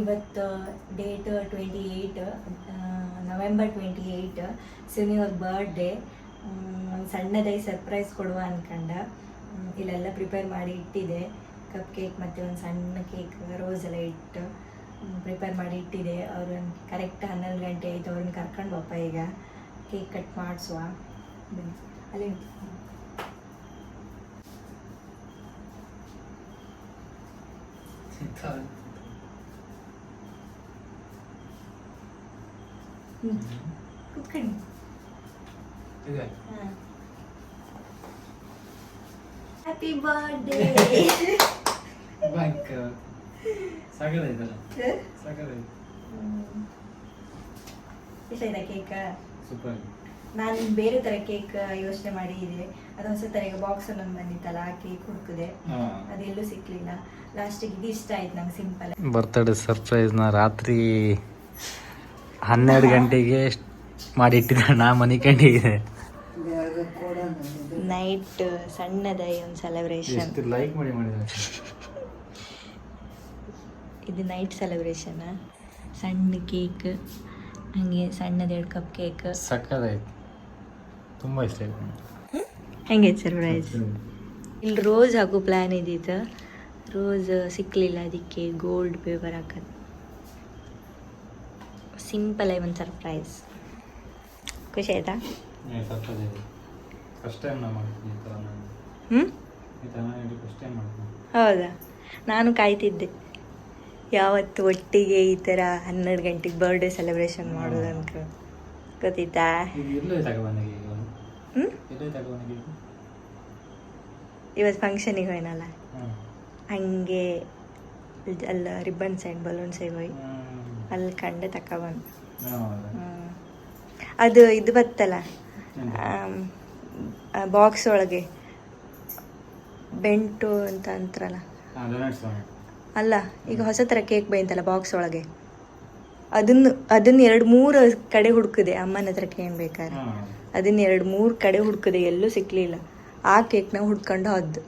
ಇವತ್ತು date 28 November 28 ಸುನಿಯವ್ರ birthday. ಸಣ್ಣದಾಗಿ surprise ಕೊಡುವ ಅನ್ಕಂಡ ಇಲ್ಲೆಲ್ಲ ಪ್ರಿಪೇರ್ ಮಾಡಿ ಇಟ್ಟಿದೆ. ಕಪ್ ಕೇಕ್ ಮತ್ತು ಒಂದು ಸಣ್ಣ ಕೇಕ್ ರೋಸ್ ಎಲ್ಲ ಇಟ್ಟು ಪ್ರಿಪೇರ್ ಮಾಡಿ ಇಟ್ಟಿದೆ. ಅವ್ರನ್ನ ಕರೆಕ್ಟ್ 11 ಗಂಟೆ ಆಯಿತು. ಅವ್ರನ್ನ ಕರ್ಕೊಂಡು ಬಪ್ಪ ಈಗ ಕೇಕ್ ಕಟ್ ಮಾಡಿಸುವ. ಅಲ್ಲಿ ಕುತ್ಕೊಂಡು ಹ್ಯಾಪಿ ಬರ್ಡೇ. ಇಷ್ಟ ಆಯ್ತಾ ಕೇಕ್? ಸೂಪರ್. ನಾನು ಬೇರೆ ಥರ ಕೇಕ್ ಯೋಚನೆ ಮಾಡಿದ್ದೆ. ಅದು ಹೊಸ ಥರ ಈಗ ಬಾಕ್ಸ್ ಒಂದು ಬಂದಿತ್ತಲ್ಲ, ಆ ಕೇಕ್ ಹುಡುಕಿದೆ, ಅದೆಲ್ಲೂ ಸಿಕ್ಲಿಲ್ಲ. ಲಾಸ್ಟಿಗೆ ಇದು ಇಷ್ಟ ಆಯ್ತು ನಂಗೆ, ಸಿಂಪಲ್. ಬರ್ತ್ಡೇ ಸರ್ಪ್ರೈಸ್ನ ರಾತ್ರಿ 12 ಗಂಟೆಗೆ ಮಾಡಿಟ್ಟಿದ್ದ ನಾ ಮನೆ ಕಂಡಿದೆ. ನೈಟ್ ಸಣ್ಣದಾಗಿ ಒಂದು ಸೆಲೆಬ್ರೇಷನ್. ಲೈಕ್ ಮಾಡಿ ಇದು ನೈಟ್ ಸೆಲೆಬ್ರೇಷನ್. ಸಣ್ಣ ಕೇಕ್, ಹಂಗೆ ಸಣ್ಣದ 2 ಕಪ್ ಕೇಕ್. ಸಕ್ಕದಾಯ್ತು, ತುಂಬ ಇಷ್ಟ ಆಯ್ತು. ಹೆಂಗೆ ಸರ್ಪ್ರೈಸ್? ಇಲ್ಲಿ ರೋಸ್ ಹಾಕೋ ಪ್ಲ್ಯಾನ್ ಇದ್ದಿತ್ತು, ರೋಸ್ ಸಿಕ್ಕಲಿಲ್ಲ, ಅದಕ್ಕೆ ಗೋಲ್ಡ್ ಪೇಪರ್ ಹಾಕೋದು. ಸಿಂಪಲ್ ಆಗಿ ಒಂದು ಸರ್ಪ್ರೈಸ್. ಖುಷಿ ಆಯ್ತಾ? ಫಸ್ಟ್ ಟೈಮ್ ಹೌದಾ? ನಾನು ಕಾಯ್ತಿದ್ದೆ ಯಾವತ್ತು ಒಟ್ಟಿಗೆ ಈ ಥರ 12 ಗಂಟೆಗೆ ಬರ್ಡೇ ಸೆಲೆಬ್ರೇಷನ್ ಮಾಡೋದು ಅಂತ. ಗೊತ್ತಿತ್ತಾ? ಇವತ್ತು ಫಂಕ್ಷನಿಗೆ ಹೋಯ್ನಲ್ಲ, ಹಂಗೆ ಅಲ್ಲ ರಿಬ್ಬನ್ಸ್ ಆ್ಯಂಡ್ ಬಲೂನ್ಸ್ ಹೋಯ್ ಅಲ್ಲಿ ಕಂಡೆ ತಗೊಬಂದು. ಅದು ಇದು ಬತ್ತಲ್ಲ ಬಾಕ್ಸ್ ಒಳಗೆ ಬೆಂಟು ಅಂತ ಅಂತಾರಲ್ಲ, ಅಲ್ಲ ಈಗ ಹೊಸ ಥರ ಕೇಕ್ ಬೈತಲ್ಲ ಬಾಕ್ಸ್ ಒಳಗೆ, ಅದನ್ನು 2-3 ಕಡೆ ಹುಡುಕಿದೆ. ಅಮ್ಮನ ಹತ್ರ ಕೇಳ್ಬೇಕಾದ್ರೆ ಅದನ್ನ 2-3 ಕಡೆ ಹುಡುಕಿದೆ, ಎಲ್ಲೂ ಸಿಕ್ಕಲಿಲ್ಲ. ಆ ಕೇಕ್ನ ಹುಡ್ಕೊಂಡು ಹೋದ್ದು,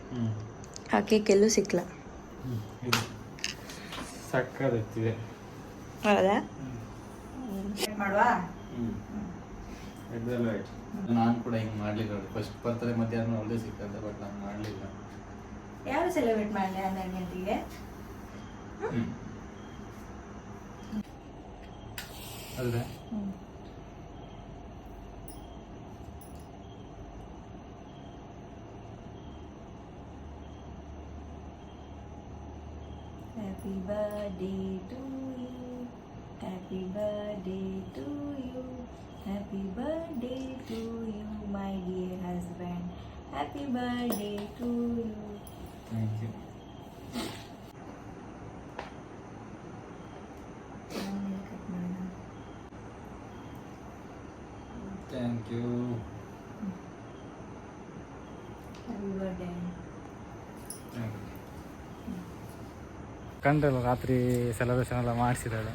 ಆ ಕೇಕ್ ಎಲ್ಲೂ ಸಿಕ್ಕಲ. ಹೌದಾ? ಮಾಡುವಾ? ನಾನು ಕೂಡ ಹಿಂಗೆ ಮಾಡಲಿಲ್ಲ. ಫಸ್ಟ್ ಬರ್ತಾರೆ ಮಧ್ಯಾಹ್ನ ಒಳ್ಳೆ ಸಿಕ್ಕಂತ, ಬಟ್ ನಾನು ಮಾಡಲಿಲ್ಲ. ಯಾರು ಸೆಲೆಬ್ರೇಟ್ ಮಾಡಲಿ 12 ಗಂಟೆಗೆ? ಅಲ್ವೇ? Happy birthday to you, happy birthday to you, happy birthday to you, my dear husband, happy birthday to you. Thank you. Thank you. Happy birthday. Thank you. ಕಂಡ್ರಲ್ಲ ರಾತ್ರಿ ಸೆಲೆಬ್ರೇಷನ್ ಎಲ್ಲ ಮಾಡಿಸಿದ್ದಾಳೆ.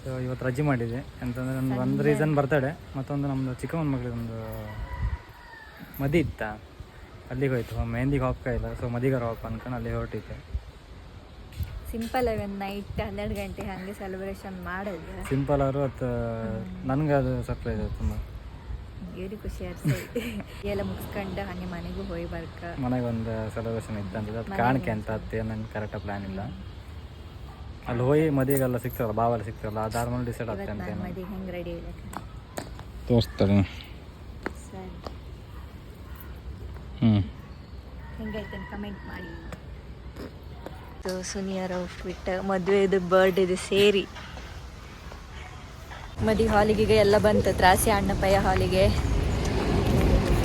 ಸೊ ಇವತ್ತು ರಜೆ ಮಾಡಿದೆ ಅಂತಂದರೆ ನಮ್ದು ಒಂದು ರೀಸನ್ ಬರ್ತಡೆ, ಮತ್ತೊಂದು ನಮ್ಮದು ಚಿಕ್ಕಮ್ಮನ ಮಗಳಿಗೊಂದು ಮದಿ ಇತ್ತ, ಅಲ್ಲಿಗೆ ಹೋಯ್ತು. ಮೆಹಂದಿಗೆ ಹೋಗ್ತಾ ಇಲ್ಲ, ಸೊ ಮದಿಗಾರ ಹೋಗಪ್ಪ ಅನ್ಕೊಂಡು ಅಲ್ಲಿ ಹೊರಟಿದ್ದೆ. ಸಿಂಪಲ್ ಆಗಿ ಒಂದು ನೈಟ್ 12 ಗಂಟೆ ಹಾಗೆ ಸೆಲೆಬ್ರೇಷನ್ ಮಾಡೋದು. ಸಿಂಪಲ್ ಅವರು ಅದು ನನಗೆ ಅದು ಸರ್ಪ್ರೈಸ್ ಅದು ತುಂಬ ಏರಿ ಖುಷಿ ಆಗ್ತೈತಿ. ಎಲ್ಲ ಮುಗಿಸ್ಕೊಂಡು ಹಾಗೆ ಮನೆಗೂ ಹೋಗಿ ಬರ್ಕ. ಮನೆಗೆ ಒಂದು ಸೆಲೆಬ್ರೇಷನ್ ಇತ್ತಂತದ್ದು, ಅದು ಕಾಣಿಕೆ ಅಂತ ಅತ್ತೆ ನಂಗೆ ಕರೆಕ್ಟಾಗಿ ಪ್ಲ್ಯಾನ್ ಇಲ್ಲ. ಅಲ್ಲಿ ಹೋಗಿ ಮದುವೆಗೆಲ್ಲ ಸಿಗ್ತಾರಲ್ಲ, ಬಾವೆಲ್ಲ ಸಿಗ್ತಾರಲ್ಲ, ಅದಾದ್ಮೇಲೆ ಡಿಸೈಡ್ ಆಗ್ತದೆ ಅಂತ. ಮದುವೆಗೆ ಹೆಂಗೆ ರೆಡಿ ಇದೆ ತೋರಿಸ್ತಾರೆ. ಸರಿ, ಹೆಂಗೈತೆ ಕಮೆಂಟ್ ಮಾಡಿ. ಸುನಿಯರ್ ಔಟ್ಫಿಟ್ ಮದುವೆದು ಬರ್ಡೇದು ಸೇರಿ ಮದಿ ಹಾಲಿಗೆ ಎಲ್ಲ ಬಂತು. ತ್ರಾಸಿ ಅಣ್ಣಪ್ಪಯ್ಯ ಹಾಲಿಗೆ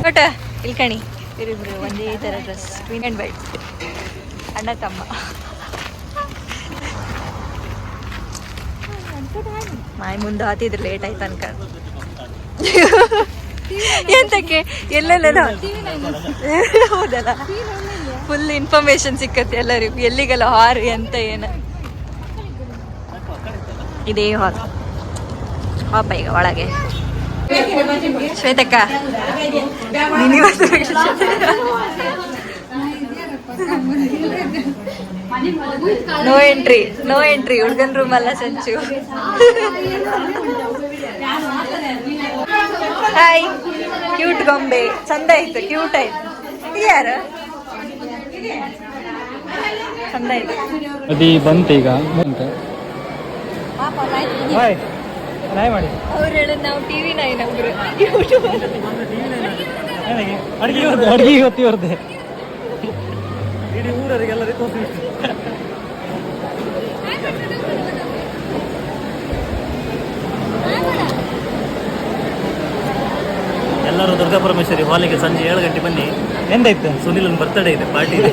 ಬಟ್ ಇಲ್ಕಣಿ ಇರಿಬ್ರು ಒಂದೇ ಥರ ಡ್ರೆಸ್, ಕ್ವೀನ್ ಆ್ಯಂಡ್ ವೈಟ್, ಅಣ್ಣ ತಮ್ಮ. ಮಾಯಿ ಮುಂದೆ ಹಾತಿದ್ರು ಲೇಟ್ ಆಯ್ತು ಅನ್ಕೊಂಡು. ಎಂತಕ್ಕೆ ಎಲ್ಲೆಲ್ಲ ಹೌದಲ್ಲ, ಫುಲ್ ಇನ್ಫಾರ್ಮೇಶನ್ ಸಿಕ್ಕತ್ತೆ ಎಲ್ಲರಿಗೂ, ಎಲ್ಲಿಗೆಲ್ಲ ಹಾರು ಅಂತ ಏನು. ಇದೇ ಹಾಲ್ ಪಾಪ ಈಗ ಒಳಗೆ. ಶ್ವೇತಕ್ಕ ನೋ ಎಂಟ್ರಿ ಹುಡುಗನ್ ರೂಮ್ ಅಲ್ಲ ಸಂಚು. ಹಾಯ್, ಕ್ಯೂಟ್ ಗೊಂಬೆ, ಚಂದ ಆಯ್ತು, ಕ್ಯೂಟ್ ಆಯ್ತು. ಯಾರ ಚಂದ ಆಯ್ತು. ಅದಿ ಬಂತು ಈಗ ಹಾಯ್ ಮಾಡಿ ಅವ್ರು ಹೇಳೋದು ನಾವು ಟಿವಿ ನೈನ್ ಅವ್ರು ಯೂಟ್ಯೂಬ್ ಅಡುಗೆ ಇವತ್ತು ಇವ್ರದ್ದೆ ಇಡೀ ಊರವರಿಗೆಲ್ಲ ತೋರಿಸಿ. ಎಲ್ಲರೂ ದುರ್ಗಾ ಪರಮೇಶ್ವರಿ ಹಾಲಿಗೆ ಸಂಜೆ 7 ಗಂಟೆ ಬನ್ನಿ. ಎಂದಾಯ್ತು? ಸುನಿಲನ್ ಬರ್ತಡೇ ಇದೆ, ಪಾರ್ಟಿ ಇದೆ.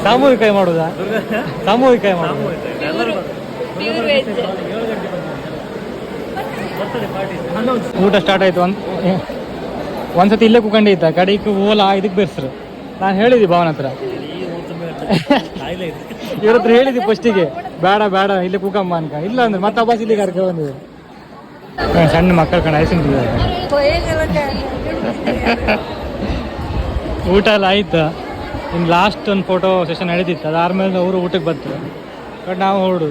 ಸಾಮೂಹಿಕ ಮಾಡೋದಾ? ಸಾಮೂಹಿಕ ಮಾಡೋದು. ಎಲ್ಲರೂ ಊಟ ಸ್ಟಾರ್ಟ್ ಆಯ್ತು. ಒಂದ್ಸತಿ ಇಲ್ಲೇ ಕುತ್ಕೊಂಡಿದ್ದ ಕಡೆಗೆ ಓಲಾ ಇದಕ್ಕೆ ಬೇರ್ಸ್ರು. ನಾನು ಹೇಳಿದ್ದೆ ಭಾವನ ಹತ್ರ, ಇವ್ರ ಹತ್ರ ಹೇಳಿದ್ದೆ ಫಸ್ಟಿಗೆ, ಬೇಡ ಬೇಡ ಇಲ್ಲೇ ಕುಕಮ್ಮ ಅನ್ಕ. ಇಲ್ಲ ಅಂದ್ರೆ ಮತ್ತೆ ವಾಪಸ್ ಇಲ್ಲಿ ಕರ್ಕ ಬಂದಿದೆ. ಸಣ್ಣ ಮಕ್ಕಳ ಕಣ ಐಸ್ ತಿಂತಿದ್ದಾರೆ. ಊಟ ಎಲ್ಲ ಆಯ್ತು. ಇನ್ನು ಲಾಸ್ಟ್ ಒಂದು ಫೋಟೋ ಸೆಷನ್ ನಡೀತಿತ್ತು. ಅದಾದ್ಮೇಲೆ ಅವರು ಊಟಕ್ಕೆ ಬಂತು. ಬಟ್ ನಾವು ಹೊರಡು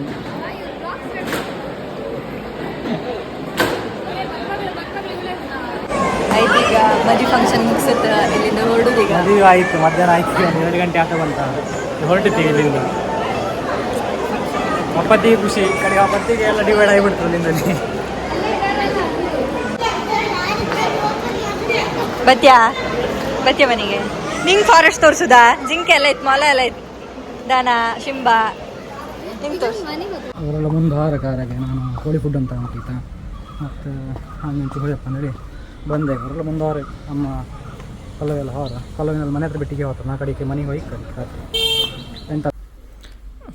ಆಯ್ತೀಗ ಮದುವೆ ಫಂಕ್ಷನ್ ಮುಗಿಸುತ್ತೆ. ಇಲ್ಲಿಂದ ಹೊರಡುದು ಈಗ. ಮದುವೆ ಆಯ್ತು, ಮಧ್ಯಾಹ್ನ ಆಯ್ತು. 2 ಗಂಟೆ ಆಟ ಬಂತ ಹೊರಟಿದ್ದೀವಿ ಇಲ್ಲಿಂದ. ಅಪ್ಪತ್ತಿಗೆ ಖುಷಿ, ಕಡೆಗೆ ಅಪ್ಪತ್ತಿಗೆ ಎಲ್ಲ ಡಿವೈಡ್ ಆಗಿಬಿಡ್ತು ಅಲ್ಲಿಂದಲ್ಲಿ. ಬತ್ಯಾ ಮನೆಗೆ. ನಿಂಗೆ ಫಾರೆಸ್ಟ್ ತೋರಿಸುದಾ? ಜಿಂಕೆ ಎಲ್ಲ ಐತೆ, ಮೊಲ ಎಲ್ಲ ಐತೆ, ದನ, ಶಿಂಬ. ನಿಂಗೆ ತೋರಿಸು. ಅವರೆಲ್ಲ ಮುಂದೆ ಕಾರಾಗೆ ನಾನು ಕೋಳಿ ಫುಡ್ ಅಂತ ಅಂತಿದ್ದ. ಮತ್ತು ಹಂಗೆ ಹೋಯಪ್ಪ ನಡಿ ಬಂದೆ. ಅವರೆಲ್ಲ ಮುಂದೆ ನಮ್ಮ ಪಲ್ಲವೆಲ್ಲ ಪಲ್ಲವಿನಲ್ಲಿ ಮನೆ ಹತ್ರ ಬಿಟ್ಟಿಗೆ ಹೋಗ್ತಾರೆ. ನಾ ಕಡೆಗೆ ಮನೆಗೆ ಹೋಗಿ ಎಂತ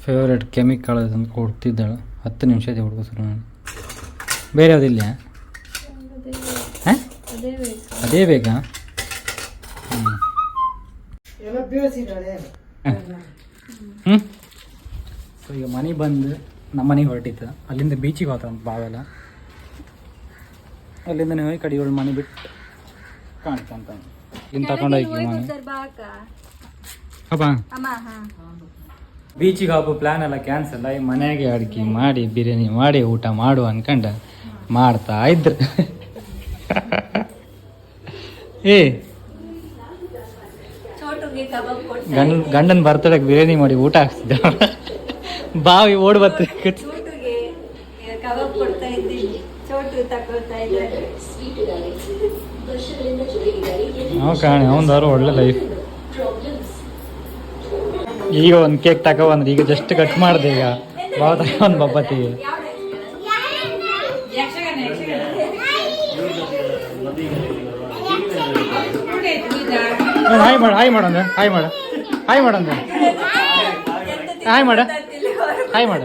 ಫೇವ್ರೇಟ್ ಕೆಮಿಕಲ್ ಅಂತ ಕೊಡ್ತಿದ್ದಾಳೆ. 10 ನಿಮಿಷ ಇದೆ ಹುಡುಗ ಸರ್. ಬೇರೆ ಯಾವುದಿಲ್ಲ? ಹಾಂ ಅದೇ ಬೇಕಾ? ಹ್ಞೂ. ಸೊ ಈಗ ಮನೆಗೆ ಬಂದು ನಮ್ಮ ಮನೆಗೆ ಹೊರಟಿತ್ತು. ಅಲ್ಲಿಂದ ಬೀಚಿಗೆ ಹೋಗ್ತಾವಂತ ಬಾವೆಲ್ಲ. ಅಲ್ಲಿಂದ ಹೋಗಿ ಕಡಿಗಳು ಮನೆ ಬಿಟ್ಟು ಕಾಣ್ತಂತ ಇನ್ನು ತಗೊಂಡೋಗಿ ಮನೆ ಹಬ್ಬ ಬೀಚಿಗೆ ಹೋಗೋ ಪ್ಲ್ಯಾನ್ ಎಲ್ಲ ಕ್ಯಾನ್ಸಲ್ ಆಗಿ ಮನೆಯಾಗೆ ಅಡುಗೆ ಮಾಡಿ ಬಿರಿಯಾನಿ ಮಾಡಿ ಊಟ ಮಾಡು ಅನ್ಕಂಡು ಮಾಡ್ತಾ ಇದ್ರು. ಏ ಗಂಡನ ಬರ್ತಡೇಗೆ ಬಿರಿಯಾನಿ ಮಾಡಿ ಊಟ ಹಾಕ್ತಿದ್ದ. ಬಾವಿ ಓಡ್ ಬರ್ತೀವಿ. ಕಬಾಬ್ ಕೊಡ್ತಾ ಇದ್ದೀನಿ, ಚೋಟು ತಗೊಳ್ತಾ ಇದ್ದಾರೆ. ನಾವು ಕಾಣಿ ಅವನದವ್ರು ಒಳ್ಳೆ ಲೈಫ್. ಈಗ ಒಂದು ಕೇಕ್ ತಗೊಬಂದ್ರೆ ಈಗ ಜಸ್ಟ್ ಕಟ್ ಮಾಡಿದೆ. ಈಗ ಬಾವ ತಗೊಂಡು ಬಬ್ಬತ್ತಿಗೆ ಹಾಯ್ ಮಾಡ ಹಾಯ್ ಮಾಡಂದ ಹಾಯ್ ಮಾಡ ಹಾಯ್ ಮಾಡಂದ ಹಾಯ್ ಮಾಡ ಹಾಯ್ ಮಾಡ